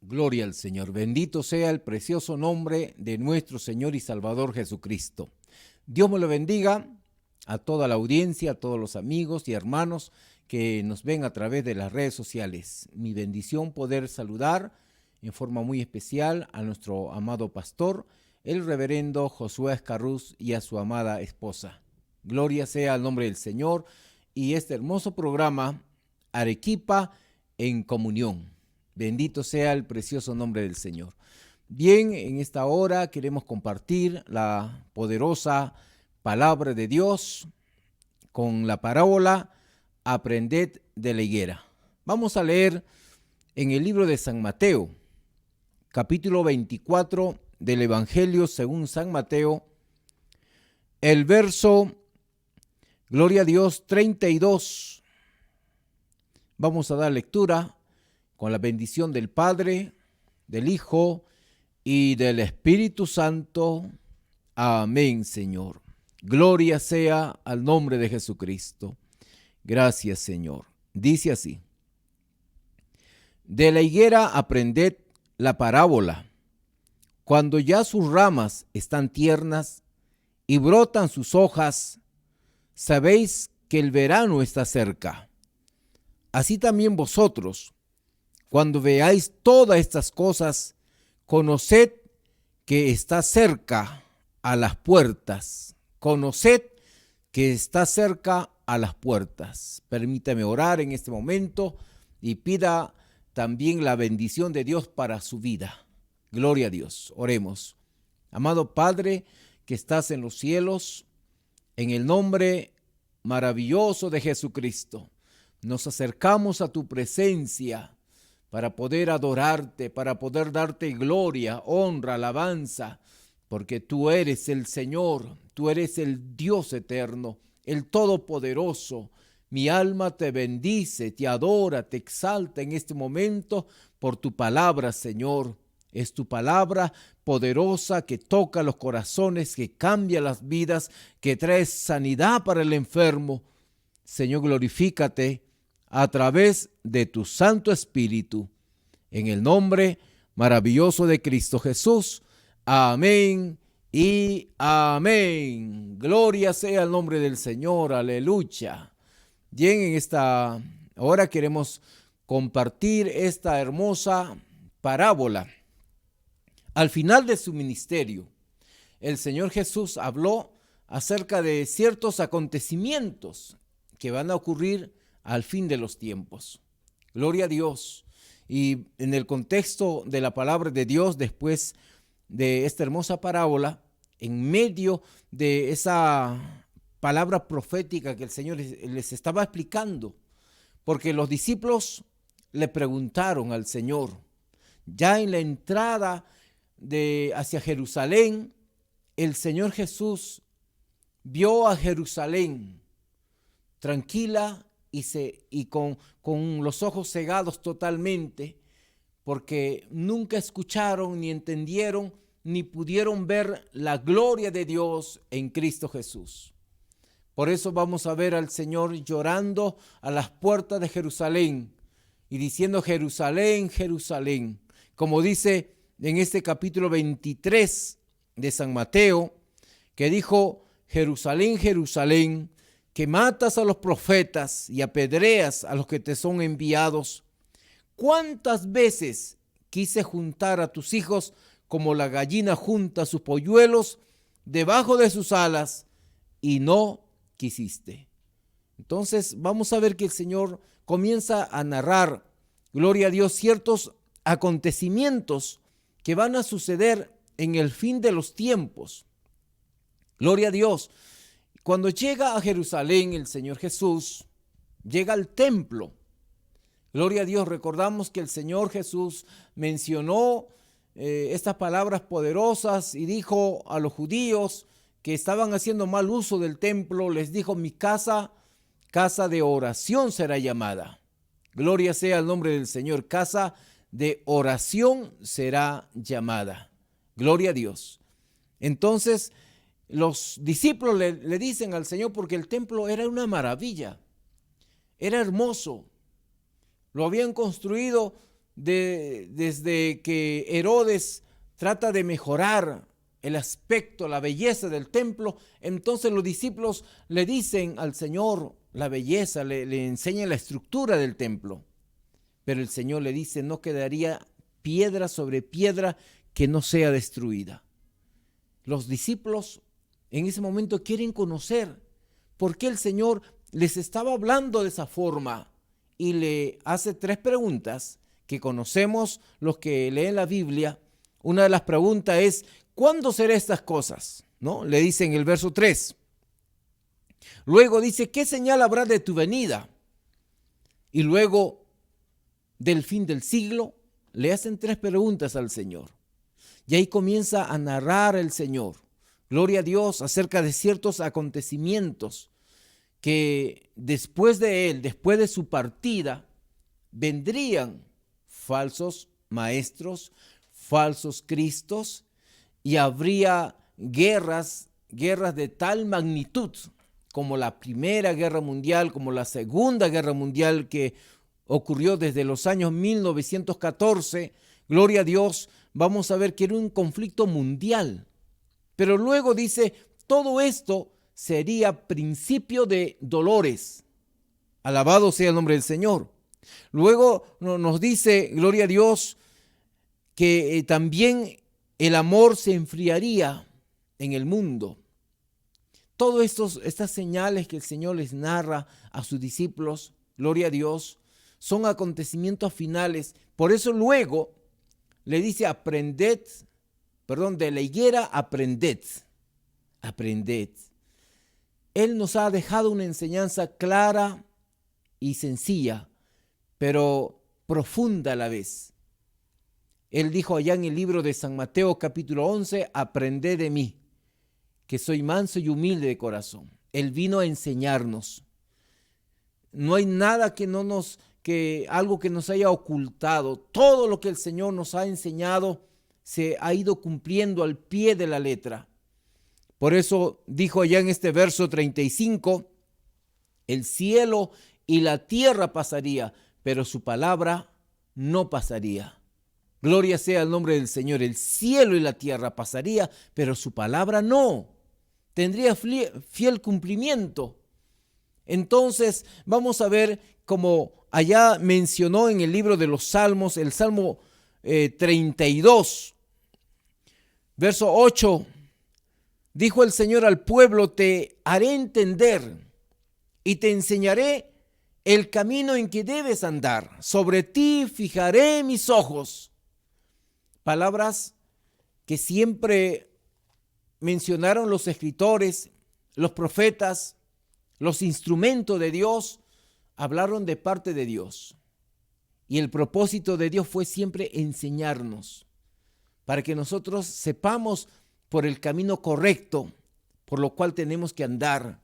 Gloria al Señor. Bendito sea el precioso nombre de nuestro Señor y Salvador Jesucristo. Dios me lo bendiga a toda la audiencia, a todos los amigos y hermanos que nos ven a través de las redes sociales. Mi bendición poder saludar en forma muy especial a nuestro amado pastor, el reverendo Josué Escarruz, y a su amada esposa. Gloria sea al nombre del Señor y este hermoso programa, Arequipa en Comunión. Bendito sea el precioso nombre del Señor. Bien, en esta hora queremos compartir la poderosa palabra de Dios con la parábola Aprended de la higuera. Vamos a leer en el libro de San Mateo, capítulo 24 del Evangelio según San Mateo, el verso, gloria a Dios, 32. Vamos a dar lectura con la bendición del Padre, del Hijo y del Espíritu Santo. Amén, Señor. Gloria sea al nombre de Jesucristo. Gracias, Señor. Dice así: de la higuera aprended la parábola. Cuando ya sus ramas están tiernas y brotan sus hojas, sabéis que el verano está cerca. Así también vosotros, cuando veáis todas estas cosas, conoced que está cerca a las puertas. Conoced que está cerca a las puertas. Permítame orar en este momento y pida también la bendición de Dios para su vida. Gloria a Dios. Oremos. Amado Padre que estás en los cielos, en el nombre maravilloso de Jesucristo, nos acercamos a tu presencia para poder adorarte, para poder darte gloria, honra, alabanza, porque tú eres el Señor, tú eres el Dios eterno, el Todopoderoso. Mi alma te bendice, te adora, te exalta en este momento por tu palabra, Señor. Es tu palabra poderosa que toca los corazones, que cambia las vidas, que trae sanidad para el enfermo. Señor, glorifícate a través de tu Santo Espíritu, en el nombre maravilloso de Cristo Jesús. Amén y amén. Gloria sea el nombre del Señor. Aleluya. Bien, en esta hora queremos compartir esta hermosa parábola. Al final de su ministerio, el Señor Jesús habló acerca de ciertos acontecimientos que van a ocurrir al fin de los tiempos. Gloria a Dios. Y en el contexto de la palabra de Dios, después de esta hermosa parábola, en medio de esa palabra profética que el Señor les estaba explicando, porque los discípulos le preguntaron al Señor, ya en la entrada hacia Jerusalén, el Señor Jesús vio a Jerusalén tranquila y con los ojos cegados totalmente, porque nunca escucharon, ni entendieron, ni pudieron ver la gloria de Dios en Cristo Jesús. Por eso vamos a ver al Señor llorando a las puertas de Jerusalén y diciendo: Jerusalén, Jerusalén, como dice en este capítulo 23 de San Mateo, que dijo: Jerusalén, Jerusalén, que matas a los profetas y apedreas a los que te son enviados. ¿Cuántas veces quise juntar a tus hijos como la gallina junta sus polluelos debajo de sus alas, y no quisiste? Entonces vamos a ver que el Señor comienza a narrar, gloria a Dios, ciertos acontecimientos que van a suceder en el fin de los tiempos. Gloria a Dios. Cuando llega a Jerusalén el Señor Jesús, llega al templo. Gloria a Dios. Recordamos que el Señor Jesús mencionó estas palabras poderosas y dijo a los judíos que estaban haciendo mal uso del templo, les dijo: mi casa, casa de oración será llamada. Gloria sea el nombre del Señor. Casa de oración será llamada. Gloria a Dios. Entonces, los discípulos le dicen al Señor, porque el templo era una maravilla, era hermoso, lo habían construido desde que Herodes trata de mejorar el aspecto, la belleza del templo, entonces los discípulos le dicen al Señor la belleza, le enseñan la estructura del templo. Pero el Señor le dice, no quedaría piedra sobre piedra que no sea destruida. Los discípulos en ese momento quieren conocer por qué el Señor les estaba hablando de esa forma y le hace 3 preguntas que conocemos los que leen la Biblia. Una de las preguntas es, ¿cuándo serán estas cosas? ¿No? Le dice en el verso 3. Luego dice, ¿qué señal habrá de tu venida? Y luego, del fin del siglo, le hacen 3 preguntas al Señor. Y ahí comienza a narrar el Señor, gloria a Dios, acerca de ciertos acontecimientos que después de él, después de su partida, vendrían falsos maestros, falsos cristos, y habría guerras de tal magnitud como la Primera Guerra Mundial, como la Segunda Guerra Mundial que ocurrió desde los años 1914. Gloria a Dios, vamos a ver que era un conflicto mundial. Pero luego dice, todo esto sería principio de dolores. Alabado sea el nombre del Señor. Luego nos dice, gloria a Dios, que también el amor se enfriaría en el mundo. Todas estas señales que el Señor les narra a sus discípulos, gloria a Dios, son acontecimientos finales. Por eso luego le dice, de la higuera aprended. Él nos ha dejado una enseñanza clara y sencilla, pero profunda a la vez. Él dijo allá en el libro de San Mateo capítulo 11, aprended de mí, que soy manso y humilde de corazón. Él vino a enseñarnos. No hay nada algo que nos haya ocultado. Todo lo que el Señor nos ha enseñado se ha ido cumpliendo al pie de la letra. Por eso dijo allá en este verso 35, el cielo y la tierra pasaría, pero su palabra no pasaría. Gloria sea el nombre del Señor. El cielo y la tierra pasaría, pero su palabra no. Tendría fiel cumplimiento. Entonces vamos a ver como allá mencionó en el libro de los Salmos, el Salmo 32, verso 8, dijo el Señor al pueblo, te haré entender y te enseñaré el camino en que debes andar. Sobre ti fijaré mis ojos. Palabras que siempre mencionaron los escritores, los profetas, los instrumentos de Dios, hablaron de parte de Dios. Y el propósito de Dios fue siempre enseñarnos, para que nosotros sepamos por el camino correcto, por lo cual tenemos que andar.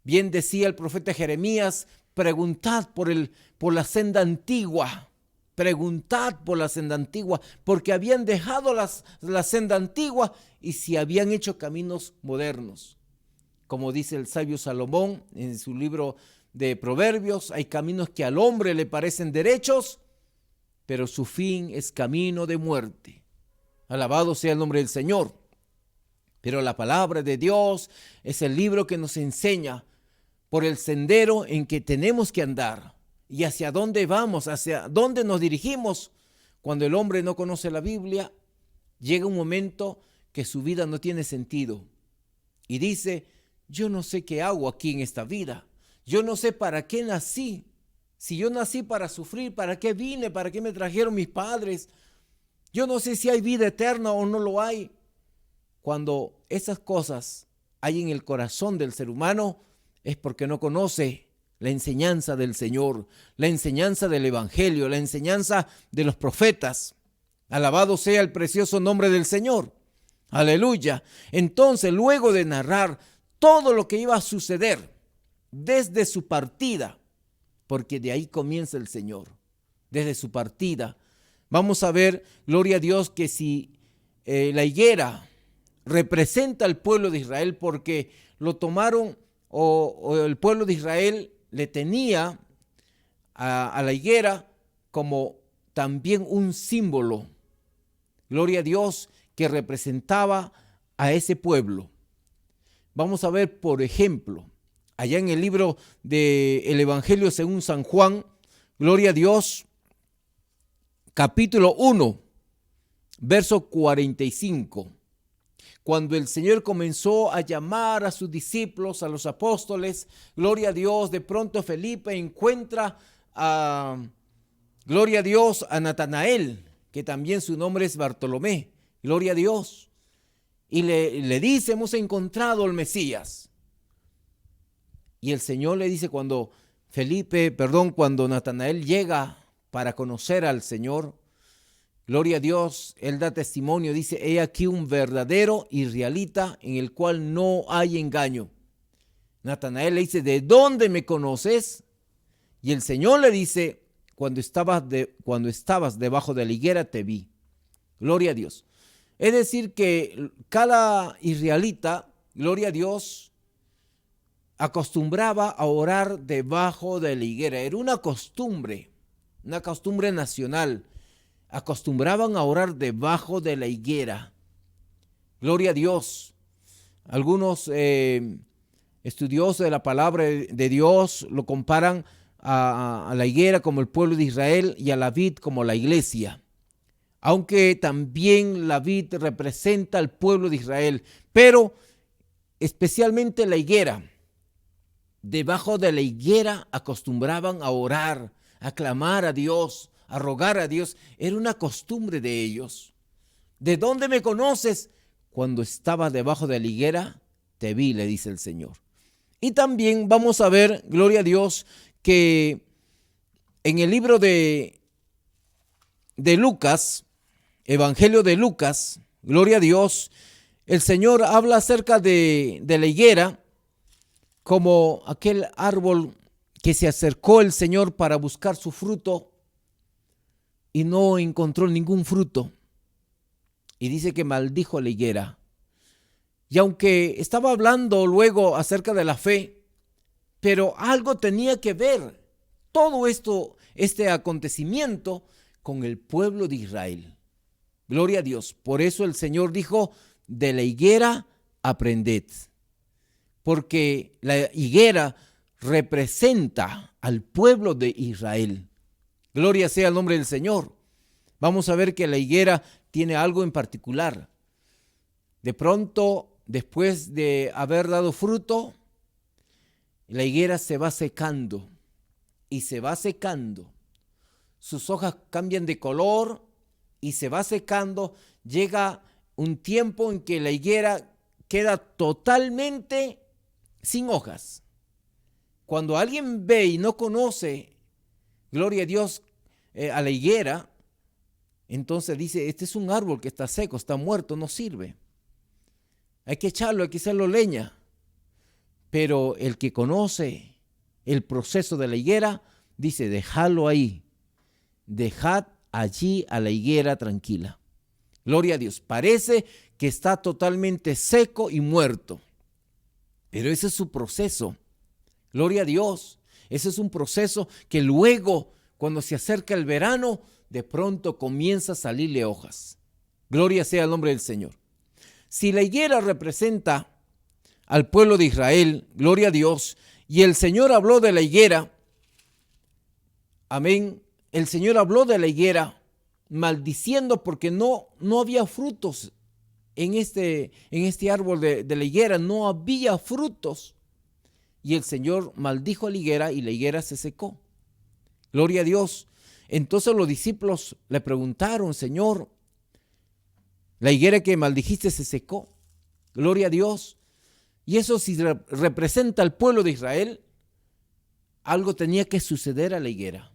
Bien decía el profeta Jeremías, preguntad por la senda antigua. Preguntad por la senda antigua, porque habían dejado la senda antigua y se habían hecho caminos modernos. Como dice el sabio Salomón en su libro de Proverbios, hay caminos que al hombre le parecen derechos, pero su fin es camino de muerte. Alabado sea el nombre del Señor. Pero la palabra de Dios es el libro que nos enseña por el sendero en que tenemos que andar. Y hacia dónde vamos, hacia dónde nos dirigimos. Cuando el hombre no conoce la Biblia, llega un momento que su vida no tiene sentido. Y dice, yo no sé qué hago aquí en esta vida. Yo no sé para qué nací. Si yo nací para sufrir, ¿para qué vine? ¿Para qué me trajeron mis padres? Yo no sé si hay vida eterna o no lo hay. Cuando esas cosas hay en el corazón del ser humano, es porque no conoce la enseñanza del Señor, la enseñanza del Evangelio, la enseñanza de los profetas. Alabado sea el precioso nombre del Señor. Aleluya. Entonces, luego de narrar todo lo que iba a suceder desde su partida, porque de ahí comienza el Señor, desde su partida, vamos a ver, gloria a Dios, que si la higuera representa al pueblo de Israel, porque lo tomaron o el pueblo de Israel le tenía a la higuera como también un símbolo, gloria a Dios, que representaba a ese pueblo. Vamos a ver, por ejemplo, allá en el libro del Evangelio según San Juan, gloria a Dios, capítulo 1, verso 45. Cuando el Señor comenzó a llamar a sus discípulos, a los apóstoles, gloria a Dios, de pronto Felipe encuentra gloria a Dios, a Natanael, que también su nombre es Bartolomé, gloria a Dios. Y le dice, hemos encontrado al Mesías. Y el Señor le dice cuando Natanael llega para conocer al Señor, gloria a Dios, él da testimonio, dice, he aquí un verdadero israelita en el cual no hay engaño. Natanael le dice, ¿de dónde me conoces? Y el Señor le dice, cuando estabas debajo de la higuera te vi. Gloria a Dios. Es decir que cada israelita, gloria a Dios, acostumbraba a orar debajo de la higuera. Era una costumbre nacional. Acostumbraban a orar debajo de la higuera. Gloria a Dios. Algunos estudiosos de la palabra de Dios lo comparan a la higuera como el pueblo de Israel y a la vid como la iglesia. Aunque también la vid representa al pueblo de Israel, pero especialmente la higuera. Debajo de la higuera acostumbraban a orar, a clamar a Dios, a rogar a Dios. Era una costumbre de ellos. ¿De dónde me conoces? Cuando estaba debajo de la higuera, te vi, le dice el Señor. Y también vamos a ver, gloria a Dios, que en el libro de Lucas, Evangelio de Lucas, gloria a Dios, el Señor habla acerca de la higuera como aquel árbol que se acercó el Señor para buscar su fruto y no encontró ningún fruto. Y dice que maldijo la higuera. Y aunque estaba hablando luego acerca de la fe, pero algo tenía que ver todo este acontecimiento con el pueblo de Israel. Gloria a Dios. Por eso el Señor dijo, de la higuera aprended. Porque la higuera representa al pueblo de Israel. Gloria sea el nombre del Señor. Vamos a ver que la higuera tiene algo en particular. De pronto, después de haber dado fruto, la higuera se va secando y se va secando. Sus hojas cambian de color y se va secando. Llega un tiempo en que la higuera queda totalmente sin hojas. Cuando alguien ve y no conoce, gloria a Dios, a la higuera, entonces dice, este es un árbol que está seco, está muerto, no sirve. Hay que echarlo, hay que hacerlo leña. Pero el que conoce el proceso de la higuera, dice, dejadlo ahí. Dejad allí a la higuera tranquila. Gloria a Dios. Parece que está totalmente seco y muerto. Pero ese es su proceso. Gloria a Dios. Ese es un proceso que luego, cuando se acerca el verano, de pronto comienza a salirle hojas. Gloria sea al nombre del Señor. Si la higuera representa al pueblo de Israel, gloria a Dios, y el Señor habló de la higuera, amén, el Señor habló de la higuera maldiciendo porque no había frutos en este árbol de la higuera, no había frutos. Y el Señor maldijo a la higuera y la higuera se secó. Gloria a Dios. Entonces los discípulos le preguntaron, Señor, la higuera que maldijiste se secó. Gloria a Dios. Y eso si representa al pueblo de Israel, algo tenía que suceder a la higuera.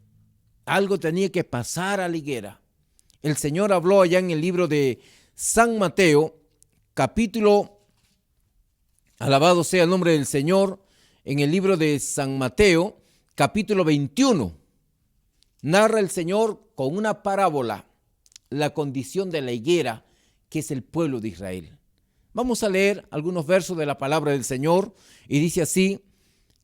Algo tenía que pasar a la higuera. El Señor habló allá en el libro de San Mateo, capítulo, alabado sea el nombre del Señor, en el libro de San Mateo, capítulo 21, narra el Señor con una parábola la condición de la higuera, que es el pueblo de Israel. Vamos a leer algunos versos de la palabra del Señor y dice así,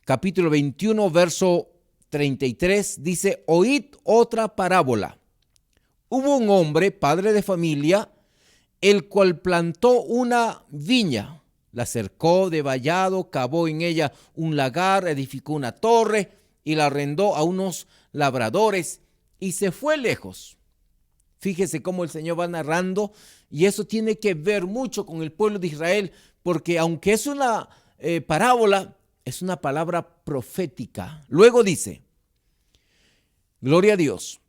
capítulo 21, verso 33, dice, oíd otra parábola. Hubo un hombre, padre de familia, el cual plantó una viña, la cercó de vallado, cavó en ella un lagar, edificó una torre y la arrendó a unos labradores y se fue lejos. Fíjese cómo el Señor va narrando, y eso tiene que ver mucho con el pueblo de Israel, porque aunque es una parábola, es una palabra profética. Luego dice, gloria a Dios,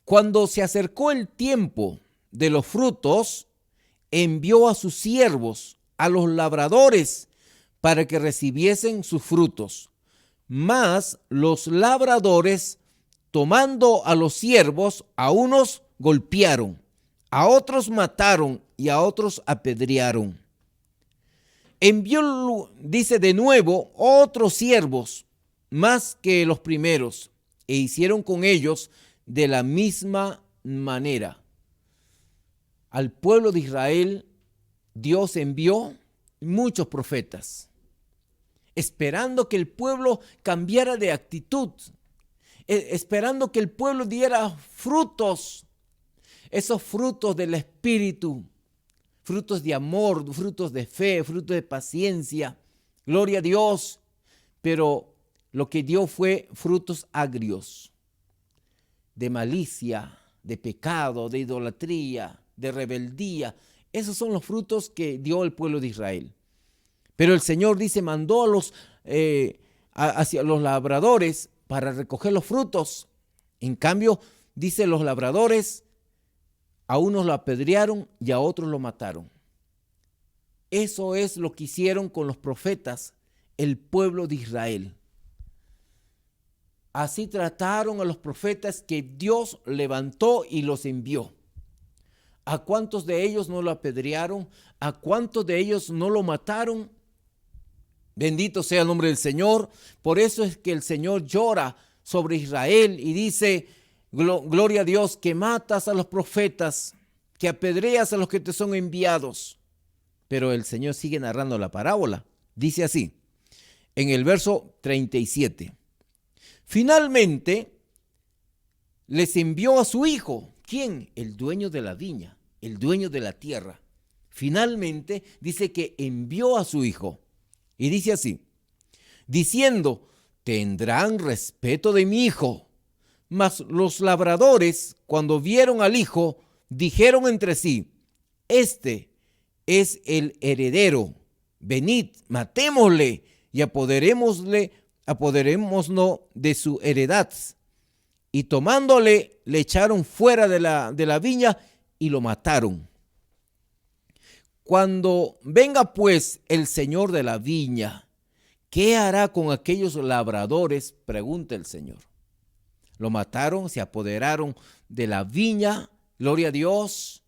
cuando se acercó el tiempo de los frutos, envió a sus siervos, a los labradores, para que recibiesen sus frutos. Mas los labradores, tomando a los siervos, a unos golpearon, a otros mataron y a otros apedrearon. Envió, dice de nuevo, otros siervos, más que los primeros, e hicieron con ellos de la misma manera. Al pueblo de Israel, Dios envió muchos profetas, esperando que el pueblo cambiara de actitud, esperando que el pueblo diera frutos, esos frutos del Espíritu, frutos de amor, frutos de fe, frutos de paciencia, gloria a Dios. Pero lo que dio fue frutos agrios, de malicia, de pecado, de idolatría, de rebeldía. Esos son los frutos que dio el pueblo de Israel. Pero el Señor dice, mandó hacia los labradores para recoger los frutos. En cambio, dice, los labradores a unos lo apedrearon y a otros lo mataron. Eso es lo que hicieron con los profetas, el pueblo de Israel. Así trataron a los profetas que Dios levantó y los envió. ¿A cuántos de ellos no lo apedrearon? ¿A cuántos de ellos no lo mataron? Bendito sea el nombre del Señor. Por eso es que el Señor llora sobre Israel y dice, gloria a Dios, que matas a los profetas, que apedreas a los que te son enviados. Pero el Señor sigue narrando la parábola. Dice así, en el verso 37. Finalmente, les envió a su hijo. ¿Quién? El dueño de la viña, el dueño de la tierra. Finalmente, dice que envió a su hijo. Y dice así, diciendo, tendrán respeto de mi hijo. Mas los labradores, cuando vieron al hijo, dijeron entre sí, este es el heredero. Venid, matémosle y apoderémonos de su heredad. Y tomándole, le echaron fuera de la viña y lo mataron. Cuando venga pues el señor de la viña, ¿qué hará con aquellos labradores? Pregunta el Señor. Lo mataron, se apoderaron de la viña, gloria a Dios.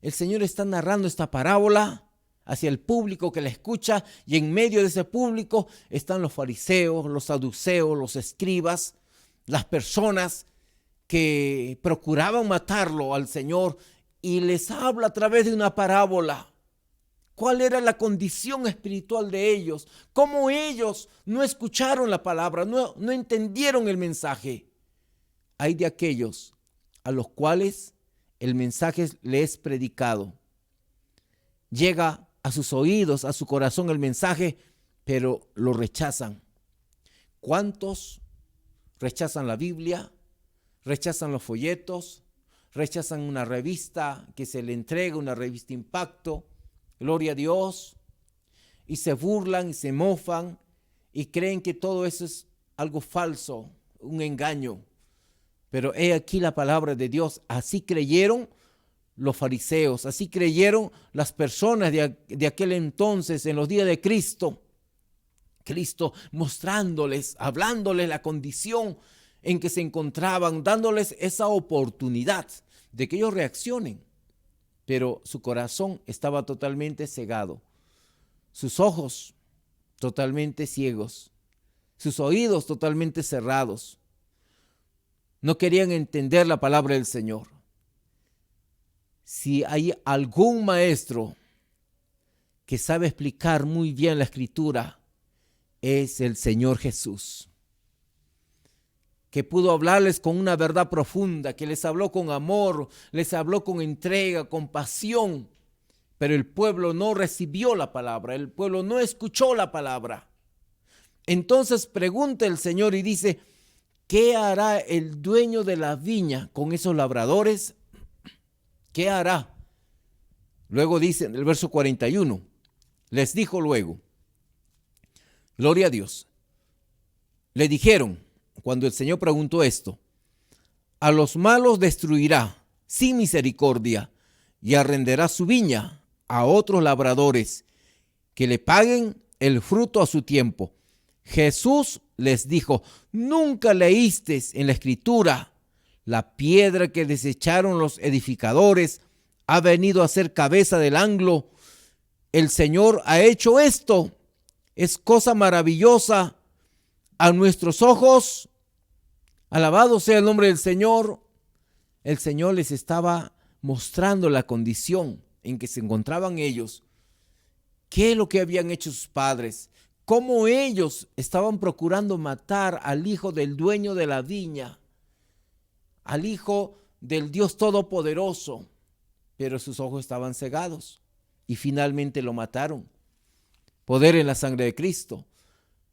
El Señor está narrando esta parábola hacia el público que la escucha, y en medio de ese público están los fariseos, los saduceos, los escribas, las personas que procuraban matarlo al Señor, y les habla a través de una parábola. ¿Cuál era la condición espiritual de ellos? ¿Cómo ellos no escucharon la palabra, no entendieron el mensaje? Hay de aquellos a los cuales el mensaje le es predicado. Llega a sus oídos, a su corazón el mensaje, pero lo rechazan. ¿Cuántos rechazan la Biblia? Rechazan los folletos, rechazan una revista que se le entrega, una revista Impacto, gloria a Dios, y se burlan y se mofan y creen que todo eso es algo falso, un engaño. Pero he aquí la palabra de Dios. Así creyeron los fariseos, así creyeron las personas de aquel entonces, en los días de Cristo. Cristo mostrándoles, hablándoles la condición en que se encontraban, dándoles esa oportunidad de que ellos reaccionen. Pero su corazón estaba totalmente cegado, sus ojos totalmente ciegos, sus oídos totalmente cerrados. No querían entender la palabra del Señor. Si hay algún maestro que sabe explicar muy bien la Escritura, es el Señor Jesús. que pudo hablarles con una verdad profunda, que les habló con amor, les habló con entrega, con pasión. Pero el pueblo no recibió la palabra, el pueblo no escuchó la palabra. Entonces pregunta el Señor y dice, ¿qué hará el dueño de la viña con esos labradores? ¿Qué hará? Luego dice en el verso 41, les dijo luego, gloria a Dios, le dijeron, cuando el Señor preguntó esto, a los malos destruirá sin misericordia y arrendará su viña a otros labradores que le paguen el fruto a su tiempo. Jesús les dijo, ¿nunca leísteis en la Escritura? La piedra que desecharon los edificadores ha venido a ser cabeza del ángulo. El Señor ha hecho esto. Es cosa maravillosa a nuestros ojos. Alabado sea el nombre del Señor. El Señor les estaba mostrando la condición en que se encontraban ellos. ¿Qué es lo que habían hecho sus padres? Cómo ellos estaban procurando matar al hijo del dueño de la viña, al hijo del Dios Todopoderoso, pero sus ojos estaban cegados y finalmente lo mataron. Poder en la sangre de Cristo.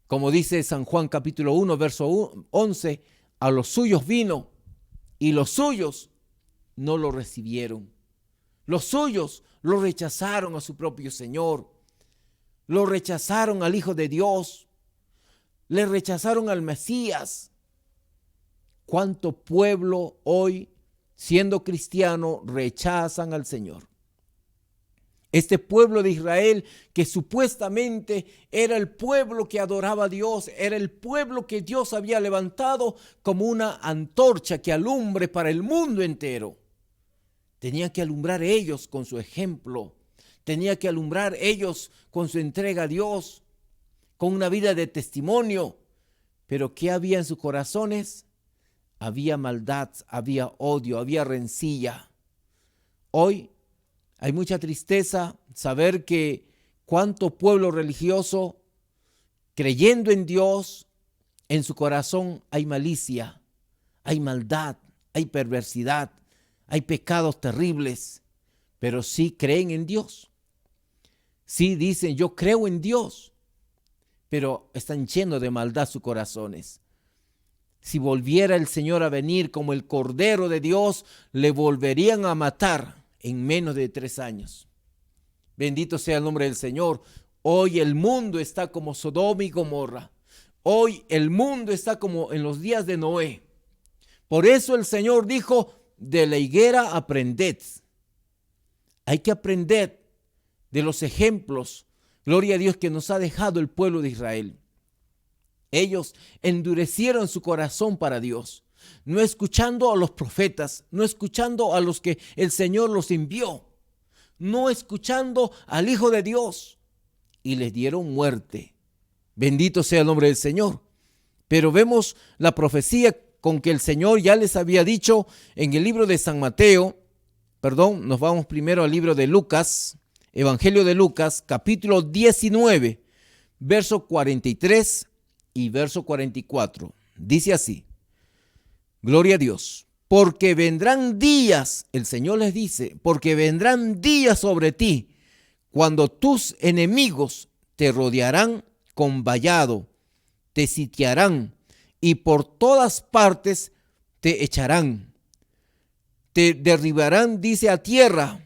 Como dice San Juan capítulo 1, verso 11, a los suyos vino y los suyos no lo recibieron. Los suyos lo rechazaron a su propio Señor. Lo rechazaron al Hijo de Dios. Le rechazaron al Mesías. ¿Cuánto pueblo hoy, siendo cristiano, rechazan al Señor? Este pueblo de Israel, que supuestamente era el pueblo que adoraba a Dios, era el pueblo que Dios había levantado como una antorcha que alumbre para el mundo entero. Tenía que alumbrar ellos con su ejemplo. Tenía que alumbrar ellos con su entrega a Dios, con una vida de testimonio. Pero ¿qué había en sus corazones? Había maldad, había odio, había rencilla. Hoy hay mucha tristeza saber que cuánto pueblo religioso, creyendo en Dios, en su corazón hay malicia, hay maldad, hay perversidad, hay pecados terribles, pero sí creen en Dios. Sí dicen, yo creo en Dios, pero están llenos de maldad sus corazones. Si volviera el Señor a venir como el Cordero de Dios, le volverían a matar en menos de 3 años. Bendito sea el nombre del Señor. Hoy el mundo está como Sodoma y Gomorra. Hoy el mundo está como en los días de Noé. Por eso el Señor dijo, de la higuera aprended. Hay que aprender de los ejemplos, gloria a Dios, que nos ha dejado el pueblo de Israel. Ellos endurecieron su corazón para Dios, no escuchando a los profetas, no escuchando a los que el Señor los envió, no escuchando al Hijo de Dios, y les dieron muerte. Bendito sea el nombre del Señor. Pero vemos la profecía con que el Señor ya les había dicho en el libro de San Mateo, nos vamos primero al libro de Lucas, Evangelio de Lucas, capítulo 19, verso 43 y verso 44. Dice así, gloria a Dios, porque vendrán días, el Señor les dice, porque vendrán días sobre ti, cuando tus enemigos te rodearán con vallado, te sitiarán y por todas partes te echarán. Te derribarán, dice, a tierra,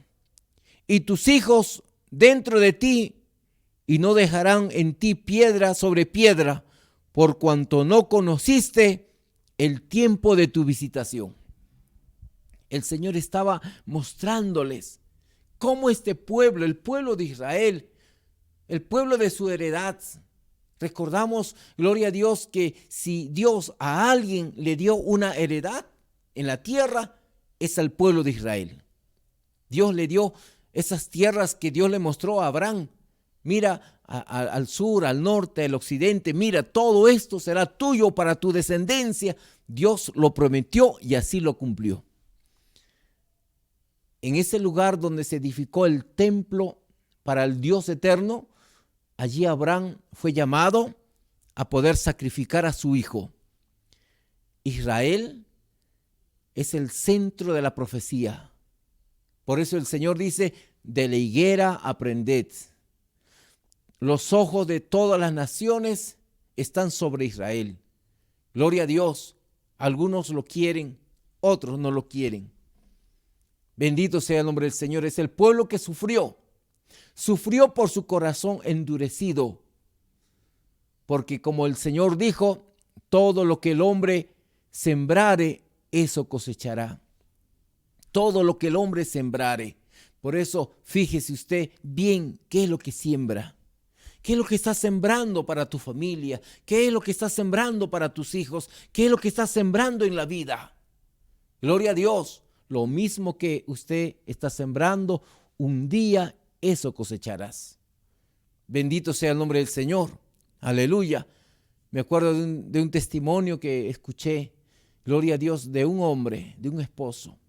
y tus hijos dentro de ti, y no dejarán en ti piedra sobre piedra, por cuanto no conociste el tiempo de tu visitación. El Señor estaba mostrándoles cómo este pueblo, el pueblo de Israel, el pueblo de su heredad, recordamos, gloria a Dios, que si Dios a alguien le dio una heredad en la tierra, es al pueblo de Israel. Dios le dio esas tierras que Dios le mostró a Abraham. Mira al sur, al norte, al occidente, mira, todo esto será tuyo para tu descendencia. Dios lo prometió y así lo cumplió. En ese lugar donde se edificó el templo para el Dios eterno, allí Abraham fue llamado a poder sacrificar a su hijo. Israel es el centro de la profecía. Por eso el Señor dice, de la higuera aprended. Los ojos de todas las naciones están sobre Israel. Gloria a Dios. Algunos lo quieren, otros no lo quieren. Bendito sea el nombre del Señor. Es el pueblo que sufrió. Sufrió por su corazón endurecido. Porque como el Señor dijo, todo lo que el hombre sembrare, eso cosechará. Todo lo que el hombre sembrare. Por eso, fíjese usted bien qué es lo que siembra. ¿Qué es lo que estás sembrando para tu familia? ¿Qué es lo que estás sembrando para tus hijos? ¿Qué es lo que estás sembrando en la vida? Gloria a Dios. Lo mismo que usted está sembrando, un día eso cosecharás. Bendito sea el nombre del Señor. Aleluya. Me acuerdo de un testimonio que escuché, gloria a Dios, de un hombre, de un esposo,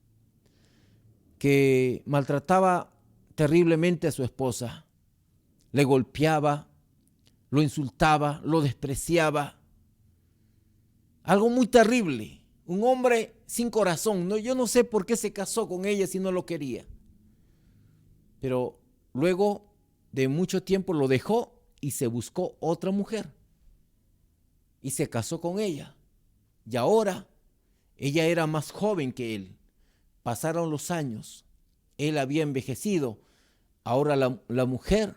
que maltrataba terriblemente a su esposa. Le golpeaba, lo insultaba, lo despreciaba. Algo muy terrible. Un hombre sin corazón. No, yo no sé por qué se casó con ella si no lo quería. Pero luego de mucho tiempo lo dejó y se buscó otra mujer. Y se casó con ella. Y ahora ella era más joven que él. Pasaron los años. Él había envejecido. Ahora la mujer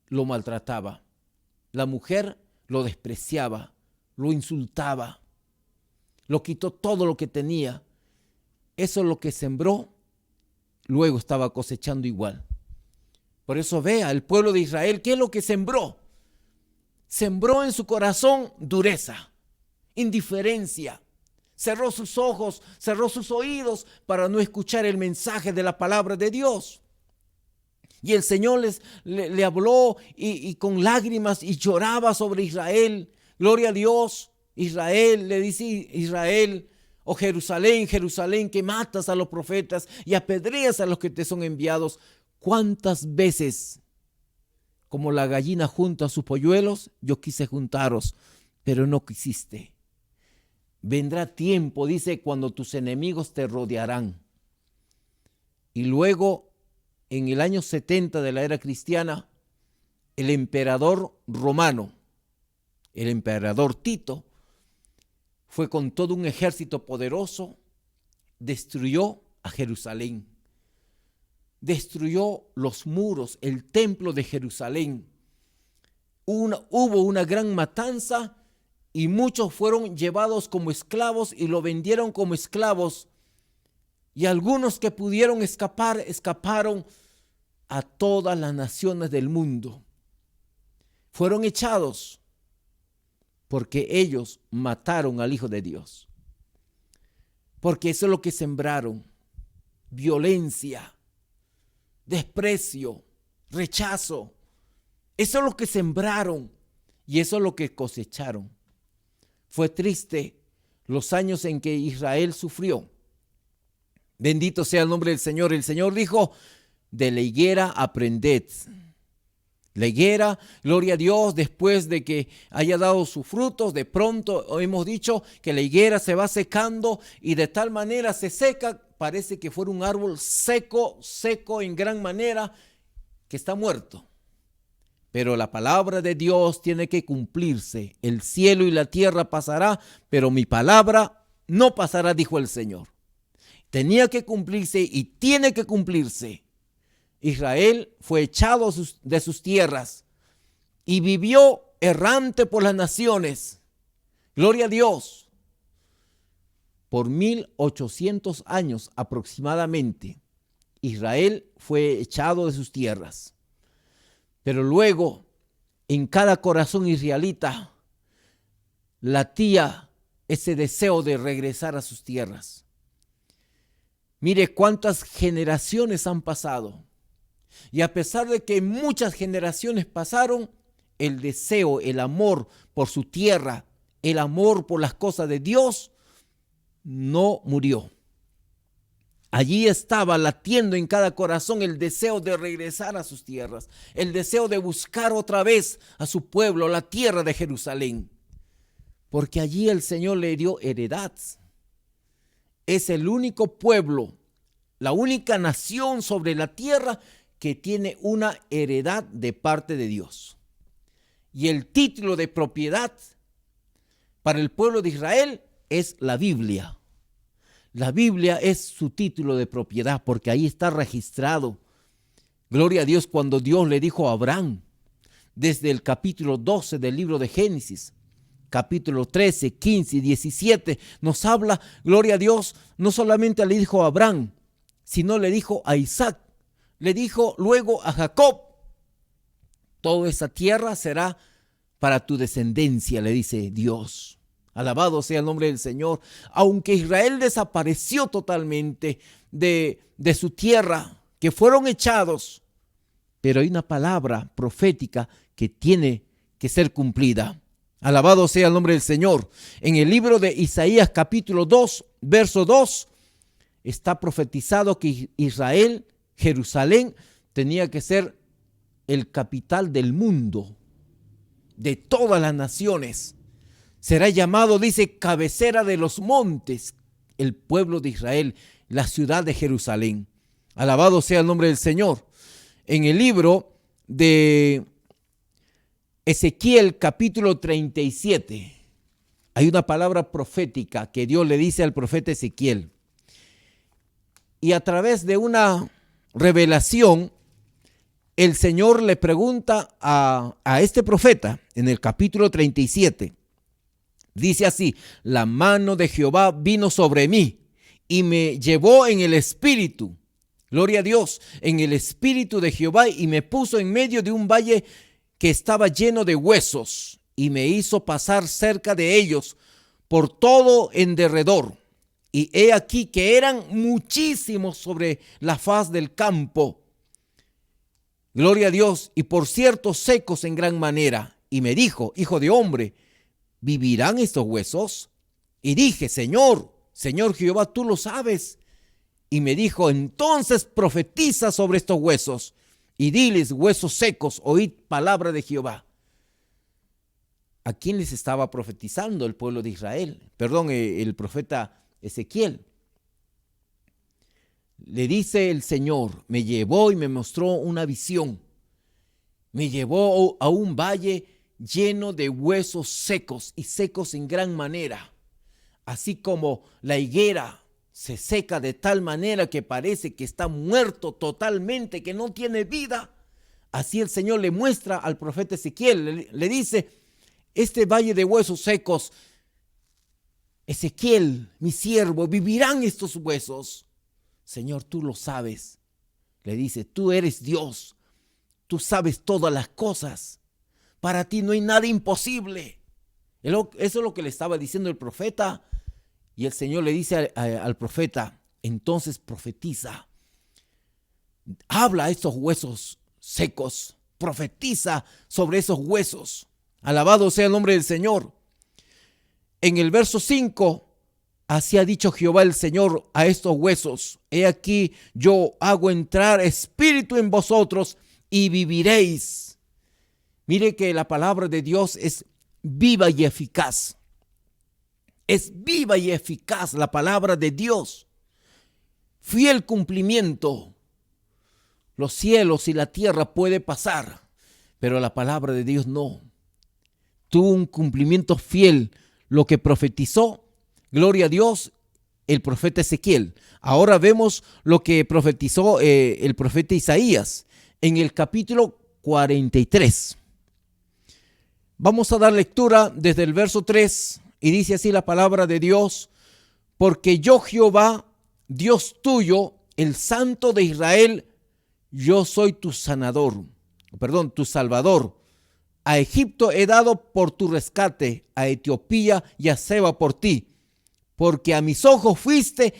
lo maltrataba. La mujer lo despreciaba, lo insultaba, lo quitó todo lo que tenía. Eso es lo que sembró, luego estaba cosechando igual. Por eso vea, el pueblo de Israel, ¿qué es lo que sembró? Sembró en su corazón dureza, indiferencia. Cerró sus ojos, cerró sus oídos para no escuchar el mensaje de la palabra de Dios. Y el Señor le habló y con lágrimas y lloraba sobre Israel. Gloria a Dios. Israel, le dice Israel, oh Jerusalén, Jerusalén, que matas a los profetas y apedreas a los que te son enviados. ¿Cuántas veces, como la gallina junta sus polluelos, yo quise juntaros, pero no quisiste? Vendrá tiempo, dice, cuando tus enemigos te rodearán. Y luego, en el año 70 de la era cristiana, el emperador romano, el emperador Tito, fue con todo un ejército poderoso, destruyó a Jerusalén, destruyó los muros, el templo de Jerusalén. Hubo una gran matanza y muchos fueron llevados como esclavos y lo vendieron como esclavos. Y algunos que pudieron escapar, escaparon a todas las naciones del mundo. Fueron echados porque ellos mataron al Hijo de Dios. Porque eso es lo que sembraron: violencia, desprecio, rechazo. Eso es lo que sembraron y eso es lo que cosecharon. Fue triste los años en que Israel sufrió. Bendito sea el nombre del Señor. El Señor dijo: de la higuera aprended. La higuera, gloria a Dios, después de que haya dado sus frutos, de pronto hemos dicho que la higuera se va secando y de tal manera se seca, parece que fuera un árbol seco en gran manera, que está muerto. Pero la palabra de Dios tiene que cumplirse. El cielo y la tierra pasará, pero mi palabra no pasará, dijo el Señor. Tenía que cumplirse y tiene que cumplirse. Israel fue echado de sus tierras y vivió errante por las naciones. Gloria a Dios. Por 1800 años aproximadamente, Israel fue echado de sus tierras. Pero luego, en cada corazón israelita, latía ese deseo de regresar a sus tierras. Mire cuántas generaciones han pasado. Y a pesar de que muchas generaciones pasaron, el deseo, el amor por su tierra, el amor por las cosas de Dios, no murió. Allí estaba latiendo en cada corazón el deseo de regresar a sus tierras, el deseo de buscar otra vez a su pueblo, la tierra de Jerusalén. porque allí el Señor le dio heredad. Es el único pueblo, la única nación sobre la tierra que tiene una heredad de parte de Dios. Y el título de propiedad para el pueblo de Israel es la Biblia. La Biblia es su título de propiedad porque ahí está registrado. Gloria a Dios, cuando Dios le dijo a Abraham, desde el capítulo 12 del libro de Génesis, capítulo 13, 15 y 17, nos habla, gloria a Dios, no solamente le dijo a Abraham, sino le dijo a Isaac, le dijo luego a Jacob, toda esa tierra será para tu descendencia, le dice Dios. Alabado sea el nombre del Señor. Aunque Israel desapareció totalmente de su tierra, que fueron echados, pero hay una palabra profética que tiene que ser cumplida. Alabado sea el nombre del Señor. En el libro de Isaías capítulo 2, verso 2, está profetizado que Israel, Jerusalén, tenía que ser el capital del mundo, de todas las naciones. Será llamado, dice, cabecera de los montes, el pueblo de Israel, la ciudad de Jerusalén. Alabado sea el nombre del Señor. En el libro de Ezequiel capítulo 37, hay una palabra profética que Dios le dice al profeta Ezequiel. Y a través de una revelación, el Señor le pregunta a este profeta en el capítulo 37. Dice así: la mano de Jehová vino sobre mí y me llevó en el espíritu. Gloria a Dios, en el espíritu de Jehová, y me puso en medio de un valle que estaba lleno de huesos y me hizo pasar cerca de ellos por todo en derredor. Y he aquí que eran muchísimos sobre la faz del campo. Gloria a Dios, y por cierto secos en gran manera. Y me dijo: hijo de hombre, ¿vivirán estos huesos? Y dije: Señor Jehová, tú lo sabes. Y me dijo: entonces profetiza sobre estos huesos y diles: huesos secos, oíd palabra de Jehová. ¿A quién les estaba profetizando el pueblo de Israel? Perdón, el profeta Ezequiel. Le dice el Señor, me llevó y me mostró una visión. Me llevó a un valle lleno de huesos secos y secos en gran manera. Así como la higuera se seca de tal manera que parece que está muerto totalmente, que no tiene vida. Así el Señor le muestra al profeta Ezequiel, le dice: este valle de huesos secos, Ezequiel, mi siervo, ¿vivirán estos huesos? Señor, tú lo sabes. Le dice: tú eres Dios, tú sabes todas las cosas. Para ti no hay nada imposible. Eso es lo que le estaba diciendo el profeta. Y el Señor le dice al profeta: entonces profetiza. Habla a estos huesos secos. Profetiza sobre esos huesos. Alabado sea el nombre del Señor. En el verso 5, así ha dicho Jehová el Señor a estos huesos: he aquí yo hago entrar espíritu en vosotros y viviréis. Mire que la palabra de Dios es viva y eficaz. Es viva y eficaz la palabra de Dios. Fiel cumplimiento. Los cielos y la tierra puede pasar, pero la palabra de Dios no. Tuvo un cumplimiento fiel. Lo que profetizó, gloria a Dios, el profeta Ezequiel. Ahora vemos lo que profetizó el profeta Isaías en el capítulo 43. Vamos a dar lectura desde el verso 3 y dice así la palabra de Dios: porque yo, Jehová, Dios tuyo, el Santo de Israel, yo soy tu sanador, tu Salvador. A Egipto he dado por tu rescate, a Etiopía y a Seba por ti, porque a mis ojos fuiste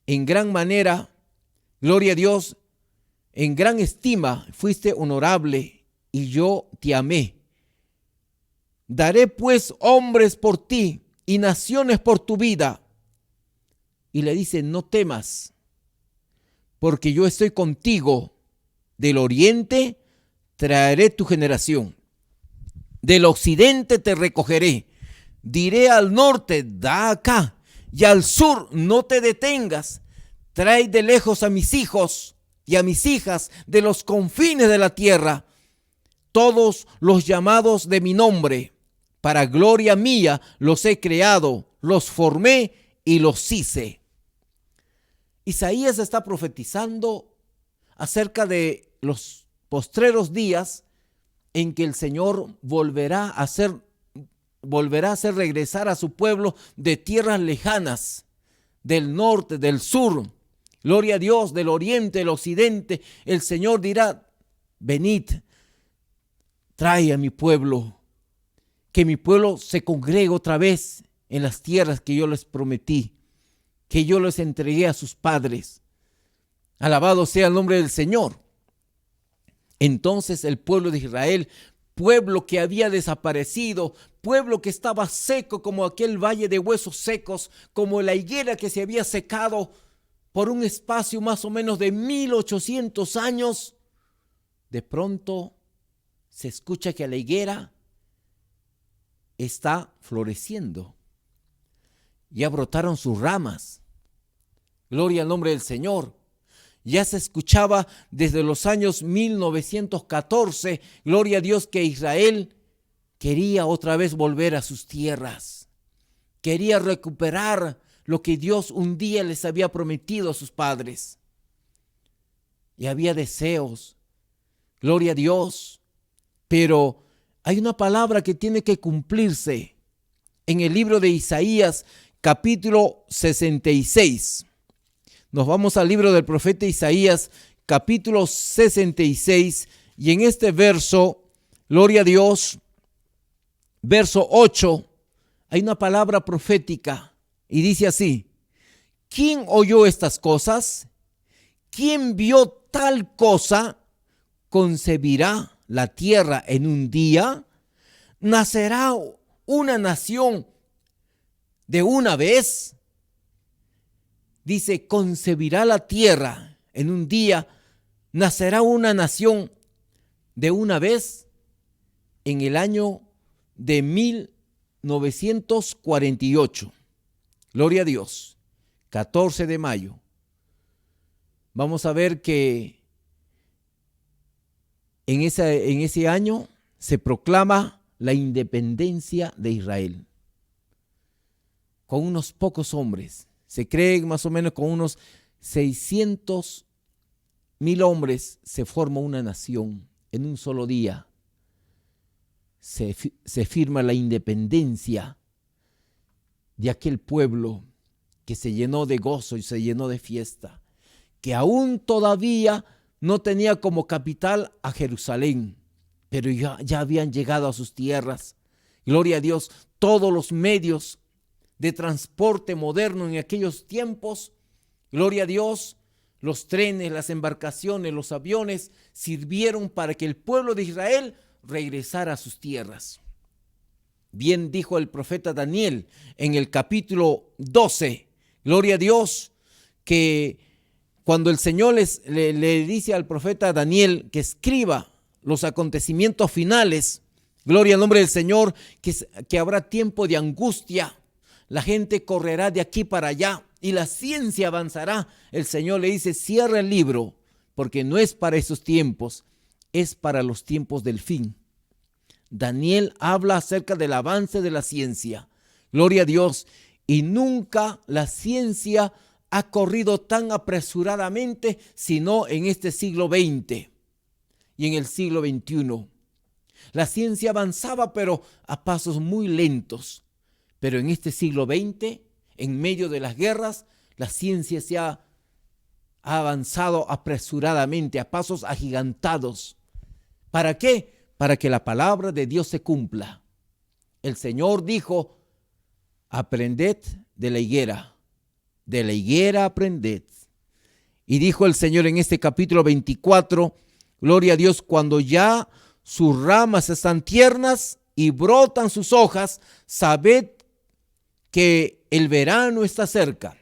en gran manera, gloria a Dios, en gran estima, fuiste honorable y yo te amé. Daré pues hombres por ti y naciones por tu vida. Y le dice: no temas, porque yo estoy contigo. Del oriente traeré tu generación, del occidente te recogeré, diré al norte, da acá, y al sur, no te detengas. Trae de lejos a mis hijos y a mis hijas de los confines de la tierra, todos los llamados de mi nombre. Para gloria mía los he creado, los formé y los hice. Isaías está profetizando acerca de los postreros días en que el Señor volverá a hacer regresar a su pueblo de tierras lejanas, del norte, del sur. Gloria a Dios, del oriente, del occidente. El Señor dirá: venid, trae a mi pueblo, que mi pueblo se congregue otra vez en las tierras que yo les prometí, que yo les entregué a sus padres. Alabado sea el nombre del Señor. Entonces el pueblo de Israel, pueblo que había desaparecido, pueblo que estaba seco como aquel valle de huesos secos, como la higuera que se había secado por un espacio más o menos de 1800 años, de pronto se escucha que la higuera está floreciendo. Ya brotaron sus ramas. Gloria al nombre del Señor. Ya se escuchaba desde los años 1914, gloria a Dios, que Israel quería otra vez volver a sus tierras. Quería recuperar lo que Dios un día les había prometido a sus padres. Y había deseos, gloria a Dios, pero hay una palabra que tiene que cumplirse en el libro de Isaías, capítulo 66. Nos vamos al libro del profeta Isaías, capítulo 66, y en este verso, gloria a Dios, verso 8, hay una palabra profética y dice así: ¿quién oyó estas cosas? ¿Quién vio tal cosa? ¿Concebirá la tierra en un día? ¿Nacerá una nación de una vez? Dice, concebirá la tierra en un día, nacerá una nación de una vez. En el año de 1948. Gloria a Dios. 14 de mayo. Vamos a ver que en ese año se proclama la independencia de Israel. Con unos pocos hombres. Se cree más o menos con unos 600,000 hombres se forma una nación en un solo día. Se firma la independencia de aquel pueblo que se llenó de gozo y se llenó de fiesta, que aún todavía no tenía como capital a Jerusalén, pero ya habían llegado a sus tierras. Gloria a Dios, todos los medios de transporte moderno en aquellos tiempos, gloria a Dios, los trenes, las embarcaciones, los aviones sirvieron para que el pueblo de Israel regresara a sus tierras. Bien dijo el profeta Daniel en el capítulo 12, gloria a Dios, que cuando el Señor le dice al profeta Daniel que escriba los acontecimientos finales, gloria al nombre del Señor, que habrá tiempo de angustia. La gente correrá de aquí para allá y la ciencia avanzará. El Señor le dice, cierra el libro, porque no es para esos tiempos, es para los tiempos del fin. Daniel habla acerca del avance de la ciencia. Gloria a Dios. Y nunca la ciencia ha corrido tan apresuradamente, sino en este siglo XX y en el siglo XXI. La ciencia avanzaba, pero a pasos muy lentos. Pero en este siglo XX, en medio de las guerras, la ciencia se ha avanzado apresuradamente, a pasos agigantados. ¿Para qué? Para que la palabra de Dios se cumpla. El Señor dijo, aprended de la higuera aprended. Y dijo el Señor en este capítulo 24, gloria a Dios, cuando ya sus ramas están tiernas y brotan sus hojas, sabed que el verano está cerca.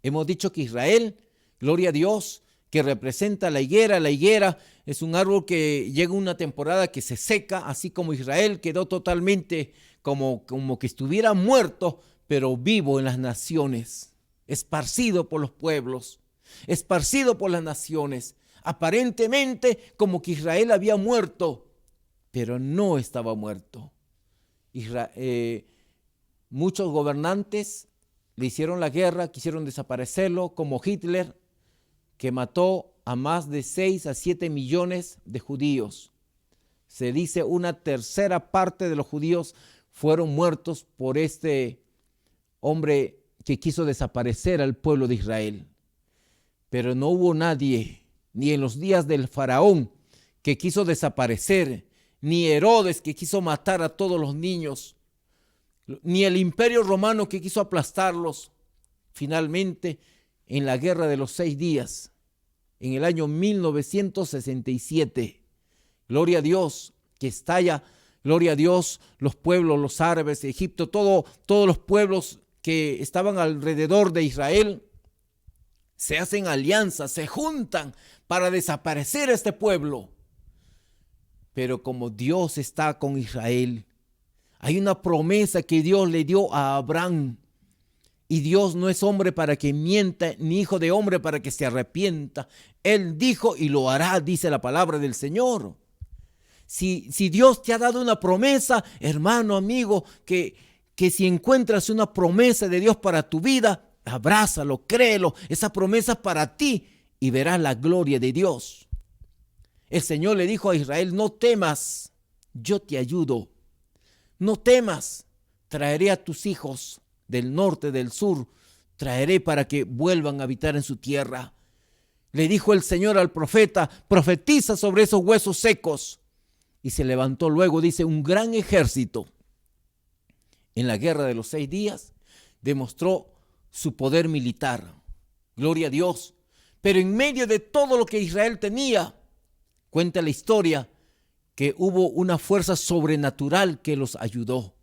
Hemos dicho que Israel, gloria a Dios, que representa la higuera. La higuera es un árbol que llega una temporada que se seca, así como Israel quedó totalmente como que estuviera muerto, pero vivo en las naciones, esparcido por los pueblos, esparcido por las naciones. Aparentemente como que Israel había muerto, pero no estaba muerto. Muchos gobernantes le hicieron la guerra, quisieron desaparecerlo, como Hitler, que mató a más de 6 a 7 millones de judíos. Se dice una tercera parte de los judíos fueron muertos por este hombre que quiso desaparecer al pueblo de Israel. Pero no hubo nadie, ni en los días del faraón, que quiso desaparecer, ni Herodes, que quiso matar a todos los niños, ni el imperio romano, que quiso aplastarlos. Finalmente, en la guerra de los 6 días, en el año 1967, gloria a Dios, que estalla, gloria a Dios, los pueblos, los árabes, Egipto, todos los pueblos que estaban alrededor de Israel, se hacen alianzas, se juntan para desaparecer a este pueblo. Pero como Dios está con Israel, hay una promesa que Dios le dio a Abraham. Y Dios no es hombre para que mienta, ni hijo de hombre para que se arrepienta. Él dijo y lo hará, dice la palabra del Señor. Si Dios te ha dado una promesa, hermano, amigo, que si encuentras una promesa de Dios para tu vida, abrázalo, créelo, esa promesa para ti y verás la gloria de Dios. El Señor le dijo a Israel: no temas, yo te ayudo. No temas, traeré a tus hijos del norte, del sur, traeré para que vuelvan a habitar en su tierra. Le dijo el Señor al profeta: profetiza sobre esos huesos secos. Y se levantó luego, dice, un gran ejército. En la guerra de los 6 días demostró su poder militar. Gloria a Dios. Pero en medio de todo lo que Israel tenía, cuenta la historia que hubo una fuerza sobrenatural que los ayudó.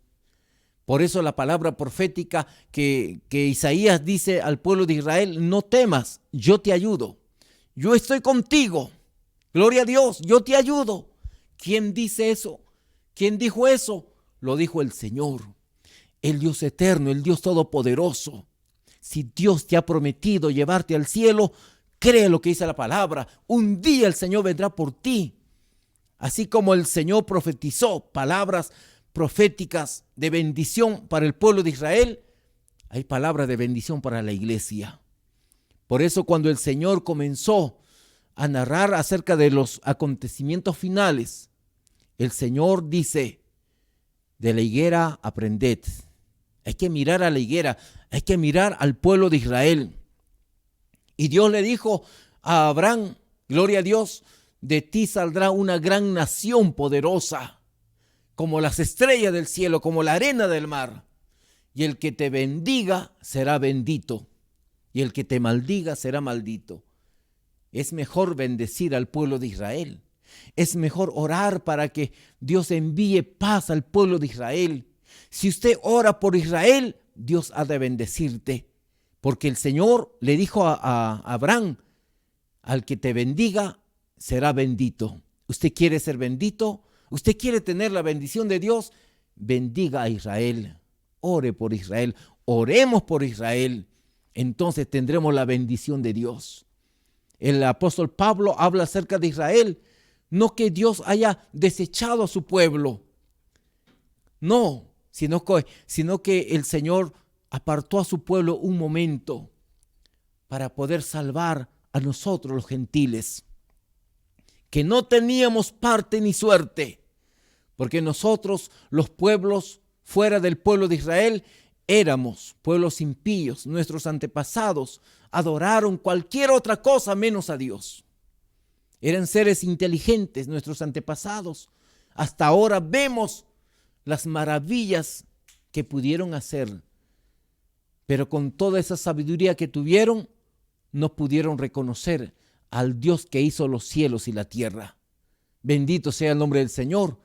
Por eso la palabra profética que Isaías dice al pueblo de Israel: no temas, yo te ayudo. Yo estoy contigo. Gloria a Dios, yo te ayudo. ¿Quién dice eso? ¿Quién dijo eso? Lo dijo el Señor, el Dios eterno, el Dios todopoderoso. Si Dios te ha prometido llevarte al cielo, cree lo que dice la palabra. Un día el Señor vendrá por ti. Así como el Señor profetizó palabras proféticas de bendición para el pueblo de Israel, hay palabras de bendición para la iglesia. Por eso cuando el Señor comenzó a narrar acerca de los acontecimientos finales, el Señor dice: de la higuera aprended. Hay que mirar a la higuera, hay que mirar al pueblo de Israel. Y Dios le dijo a Abraham, gloria a Dios, de ti saldrá una gran nación poderosa, como las estrellas del cielo, como la arena del mar. Y el que te bendiga será bendito, y el que te maldiga será maldito. Es mejor bendecir al pueblo de Israel. Es mejor orar para que Dios envíe paz al pueblo de Israel. Si usted ora por Israel, Dios ha de bendecirte. Porque el Señor le dijo a Abraham: al que te bendiga será bendito. ¿Usted quiere ser bendito? ¿Usted quiere tener la bendición de Dios? Bendiga a Israel. Ore por Israel. Oremos por Israel. Entonces tendremos la bendición de Dios. El apóstol Pablo habla acerca de Israel. No que Dios haya desechado a su pueblo. No, sino que el Señor apartó a su pueblo un momento para poder salvar a nosotros los gentiles, que no teníamos parte ni suerte, porque nosotros, los pueblos fuera del pueblo de Israel, éramos pueblos impíos. Nuestros antepasados adoraron cualquier otra cosa menos a Dios. Eran seres inteligentes nuestros antepasados. Hasta ahora vemos las maravillas que pudieron hacer, pero con toda esa sabiduría que tuvieron, no pudieron reconocer al Dios que hizo los cielos y la tierra. Bendito sea el nombre del Señor.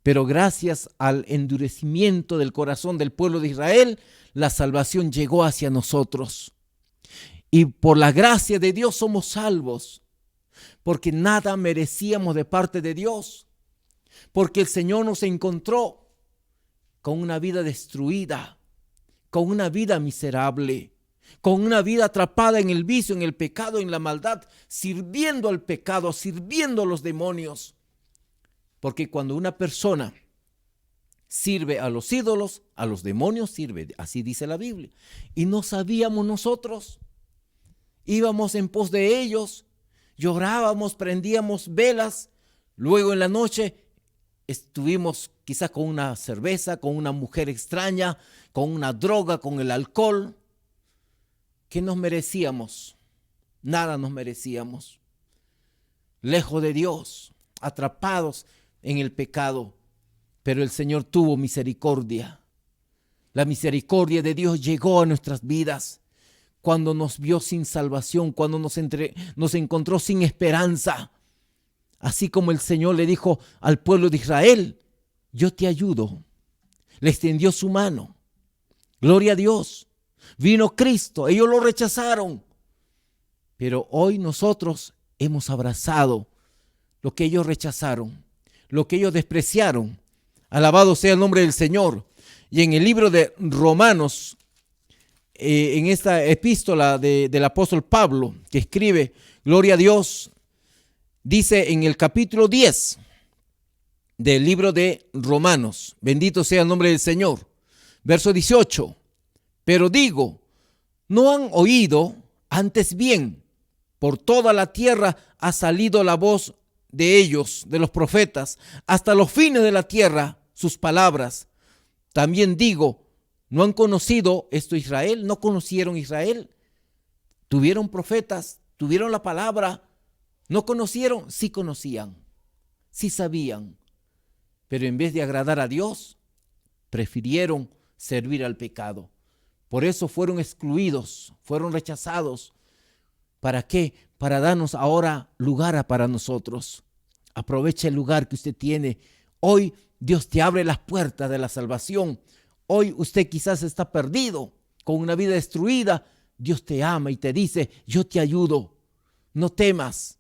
Pero gracias al endurecimiento del corazón del pueblo de Israel, la salvación llegó hacia nosotros. Y por la gracia de Dios somos salvos, porque nada merecíamos de parte de Dios, porque el Señor nos encontró con una vida destruida, con una vida miserable, con una vida atrapada en el vicio, en el pecado, en la maldad, sirviendo al pecado, sirviendo a los demonios. Porque cuando una persona sirve a los ídolos, a los demonios sirve, así dice la Biblia. Y no sabíamos nosotros, íbamos en pos de ellos, llorábamos, prendíamos velas, luego en la noche estuvimos quizás con una cerveza, con una mujer extraña, con una droga, con el alcohol. ¿Qué nos merecíamos? Nada nos merecíamos. Lejos de Dios, atrapados en el pecado. Pero el Señor tuvo misericordia. La misericordia de Dios llegó a nuestras vidas cuando nos vio sin salvación, cuando nos encontró sin esperanza. Así como el Señor le dijo al pueblo de Israel, yo te ayudo. Le extendió su mano. Gloria a Dios. Vino Cristo, ellos lo rechazaron. Pero hoy nosotros hemos abrazado lo que ellos rechazaron, lo que ellos despreciaron. Alabado sea el nombre del Señor. Y en el libro de Romanos, en esta epístola del apóstol Pablo, que escribe, gloria a Dios, dice en el capítulo 10 del libro de Romanos, bendito sea el nombre del Señor, verso 18, pero digo, ¿no han oído? Antes bien, por toda la tierra ha salido la voz de ellos, de los profetas, hasta los fines de la tierra, sus palabras. También digo, ¿no han conocido esto Israel? ¿No conocieron Israel? ¿Tuvieron profetas? ¿Tuvieron la palabra? ¿No conocieron? Sí conocían, sí sabían. Pero en vez de agradar a Dios, prefirieron servir al pecado. Por eso fueron excluidos, fueron rechazados. ¿Para qué? Para darnos ahora lugar para nosotros. Aproveche el lugar que usted tiene. Hoy Dios te abre las puertas de la salvación. Hoy usted quizás está perdido, con una vida destruida. Dios te ama y te dice, yo te ayudo. No temas.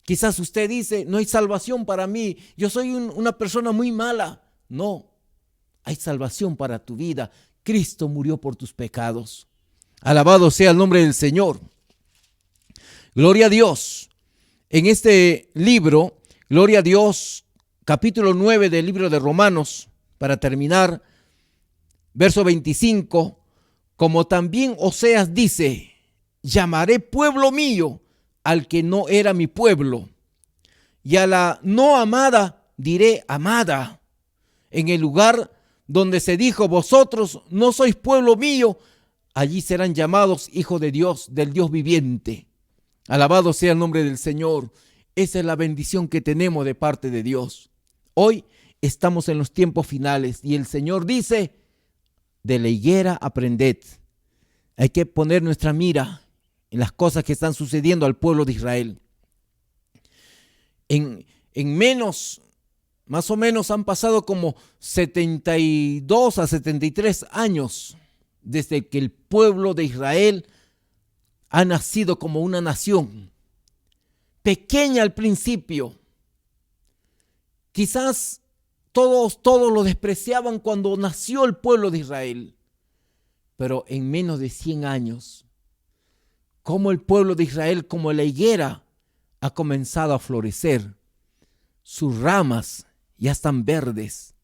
Quizás usted dice, no hay salvación para mí. Yo soy una persona muy mala. No, hay salvación para tu vida. Cristo murió por tus pecados. Alabado sea el nombre del Señor. Gloria a Dios. En este libro, gloria a Dios, capítulo 9 del libro de Romanos, para terminar, verso 25, como también Oseas dice, llamaré pueblo mío al que no era mi pueblo, y a la no amada diré amada. En el lugar donde se dijo, vosotros no sois pueblo mío, allí serán llamados hijos de Dios, del Dios viviente. Alabado sea el nombre del Señor. Esa es la bendición que tenemos de parte de Dios. Hoy estamos en los tiempos finales y el Señor dice, de la higuera aprended. Hay que poner nuestra mira en las cosas que están sucediendo al pueblo de Israel. En menos, más o menos han pasado como 72 a 73 años desde que el pueblo de Israel ha nacido como una nación, pequeña al principio. Quizás todos lo despreciaban cuando nació el pueblo de Israel, pero en menos de 100 años, como el pueblo de Israel, como la higuera, ha comenzado a florecer. Sus ramas ya están verdes,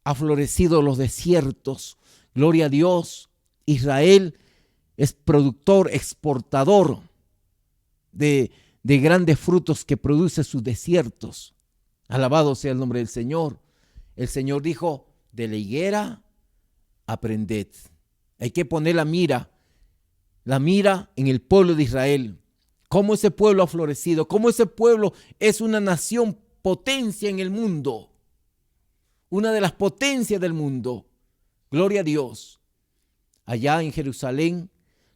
ha florecido los desiertos. Gloria a Dios. Israel es productor, exportador de grandes frutos que produce sus desiertos. Alabado sea el nombre del Señor. El Señor dijo, de la higuera aprended. Hay que poner la mira en el pueblo de Israel. Cómo ese pueblo ha florecido, cómo ese pueblo es una nación potencia en el mundo. Una de las potencias del mundo. Gloria a Dios. Allá en Jerusalén,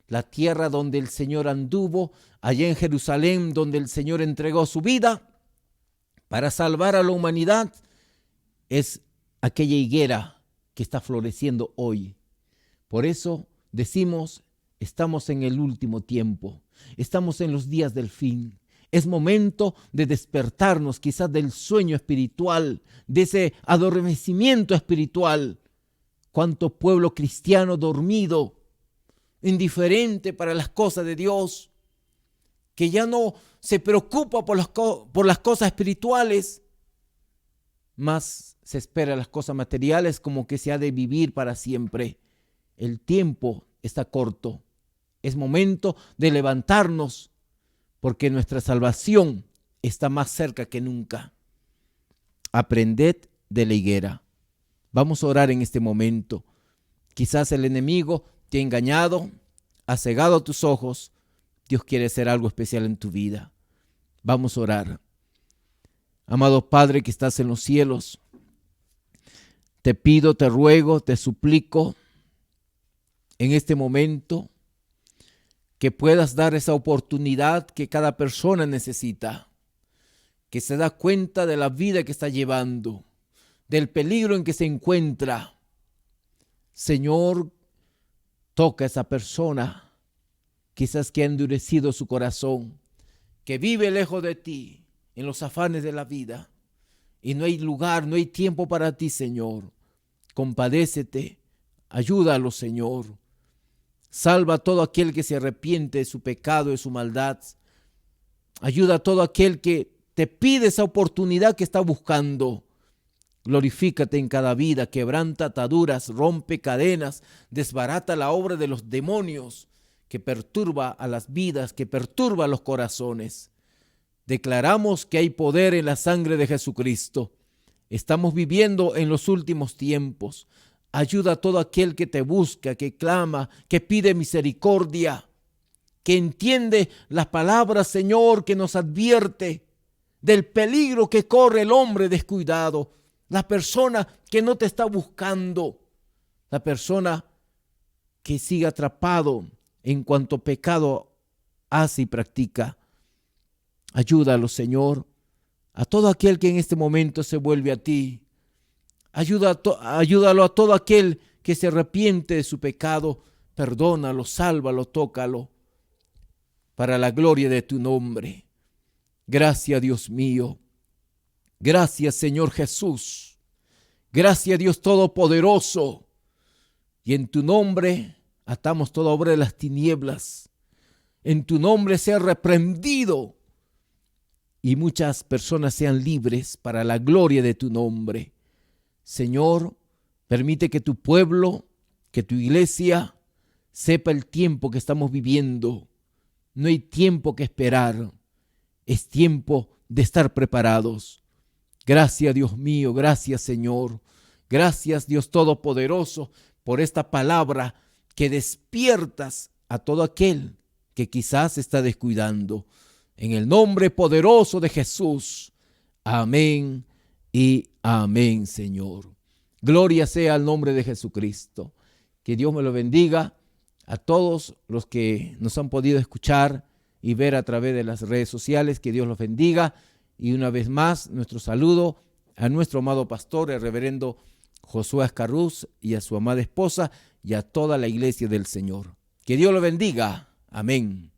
la tierra donde el Señor anduvo, allá en Jerusalén donde el Señor entregó su vida para salvar a la humanidad, es aquella higuera que está floreciendo hoy. Por eso decimos, estamos en el último tiempo, estamos en los días del fin. Es momento de despertarnos quizás del sueño espiritual, de ese adormecimiento espiritual. Cuánto pueblo cristiano dormido, indiferente para las cosas de Dios, que ya no se preocupa por las cosas espirituales, más se espera las cosas materiales, como que se ha de vivir para siempre. El tiempo está corto. Es momento de levantarnos, porque nuestra salvación está más cerca que nunca. Aprended de la higuera. Vamos a orar en este momento. Quizás el enemigo te ha engañado, ha cegado tus ojos. Dios quiere hacer algo especial en tu vida. Vamos a orar. Amado Padre que estás en los cielos, te pido, te ruego, te suplico en este momento que puedas dar esa oportunidad que cada persona necesita, que se da cuenta de la vida que está llevando, del peligro en que se encuentra. Señor, toca a esa persona, quizás que ha endurecido su corazón, que vive lejos de ti, en los afanes de la vida, y no hay lugar, no hay tiempo para ti, Señor. Compadécete, ayúdalo, Señor. Salva a todo aquel que se arrepiente de su pecado, de su maldad. Ayuda a todo aquel que te pide esa oportunidad que está buscando. Glorifícate en cada vida, quebranta ataduras, rompe cadenas, desbarata la obra de los demonios que perturba a las vidas, que perturba a los corazones. Declaramos que hay poder en la sangre de Jesucristo. Estamos viviendo en los últimos tiempos. Ayuda a todo aquel que te busca, que clama, que pide misericordia, que entiende las palabras, Señor, que nos advierte del peligro que corre el hombre descuidado, la persona que no te está buscando, la persona que sigue atrapado en cuanto pecado hace y practica. Ayúdalo, Señor, a todo aquel que en este momento se vuelve a ti. Ayúdalo a todo aquel que se arrepiente de su pecado. Perdónalo, sálvalo, tócalo, para la gloria de tu nombre. Gracias, Dios mío. Gracias, Señor Jesús. Gracias, Dios Todopoderoso. Y en tu nombre atamos toda obra de las tinieblas. En tu nombre sea reprendido y muchas personas sean libres para la gloria de tu nombre. Señor, permite que tu pueblo, que tu iglesia sepa el tiempo que estamos viviendo. No hay tiempo que esperar, es tiempo de estar preparados. Gracias, Dios mío, gracias, Señor. Gracias, Dios Todopoderoso, por esta palabra que despiertas a todo aquel que quizás está descuidando. En el nombre poderoso de Jesús. Amén y amén, Señor. Gloria sea al nombre de Jesucristo. Que Dios me lo bendiga a todos los que nos han podido escuchar y ver a través de las redes sociales. Que Dios los bendiga. Y una vez más, nuestro saludo a nuestro amado pastor, el reverendo Josué Ascarrús, y a su amada esposa y a toda la iglesia del Señor. Que Dios lo bendiga. Amén.